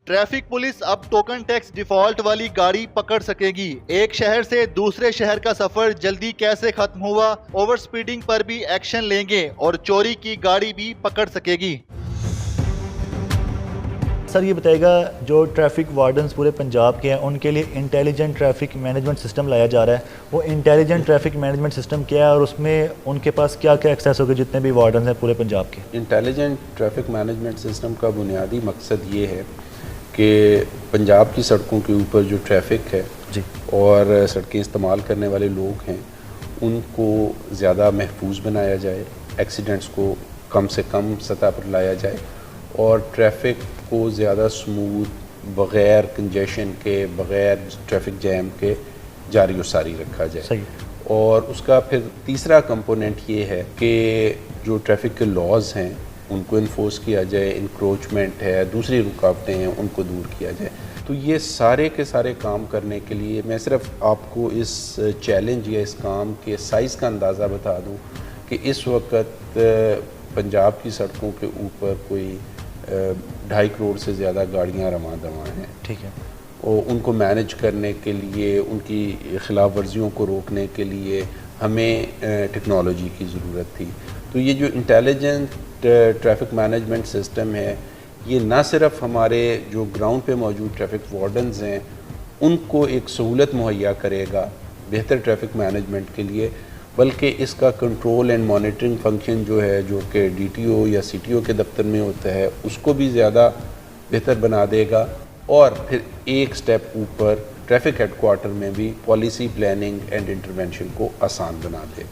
Traffic police अब token tax default वाली गाड़ी पकड़ सकेगी। एक शहर से दूसरे शहर का सफर जल्दी कैसे खत्म हुआ, ओवर स्पीडिंग पर भी एक्शन लेंगे और चोरी की गाड़ी भी पकड़ सकेगी। सर ये बताएगा, जो ट्रैफिक वार्डन्स पूरे पंजाब के हैं उनके लिए इंटेलिजेंट ट्रैफिक मैनेजमेंट सिस्टम लाया जा रहा है। वो इंटेलिजेंट ट्रैफिक मैनेजमेंट सिस्टम क्या है और उसमें उनके पास क्या क्या एक्सेस होगा जितने भी वार्डन्स हैं पूरे पंजाब के? इंटेलिजेंट ट्रैफिक मैनेजमेंट सिस्टम का बुनियादी मकसद ये है कि पंजाब की सड़कों के ऊपर जो ट्रैफिक है जी और सड़कें इस्तेमाल करने वाले लोग हैं उनको ज़्यादा महफूज बनाया जाए, एक्सीडेंट्स को कम से कम सतह पर लाया जाए और ट्रैफिक को ज़्यादा स्मूथ, बग़ैर कंजेशन के, बग़ैर ट्रैफिक जैम के जारी व सारी रखा जाए। सही। और उसका फिर तीसरा कंपोनेंट ये है कि जो ट्रैफिक के लॉज हैं उनको इन्फोर्स किया जाए, इंक्रोचमेंट है, दूसरी रुकावटें हैं उनको दूर किया जाए। तो ये सारे के सारे काम करने के लिए मैं सिर्फ आपको इस चैलेंज या इस काम के साइज़ का अंदाज़ा बता दूं कि इस वक्त पंजाब की सड़कों के ऊपर कोई 2.5 करोड़ से ज़्यादा गाड़ियाँ रवां दवां हैं। ठीक है। और उनको मैनेज करने के लिए, उनकी खिलाफ वर्जियों को रोकने के लिए हमें टेक्नोलॉजी की ज़रूरत थी। तो ये जो इंटेलिजेंट ट्रैफिक मैनेजमेंट सिस्टम है, ये ना सिर्फ हमारे जो ग्राउंड पे मौजूद ट्रैफिक वार्डन्स हैं उनको एक सहूलत मुहैया करेगा बेहतर ट्रैफिक मैनेजमेंट के लिए, बल्कि इसका कंट्रोल एंड मॉनिटरिंग फंक्शन जो है, जो कि DTO या CTO के दफ्तर में होता है, उसको भी ज़्यादा बेहतर बना देगा और फिर एक स्टेप ऊपर ट्रैफिक हेडक्वार्टर में भी पॉलिसी प्लानिंग एंड इंटरवेंशन को आसान बना देगा।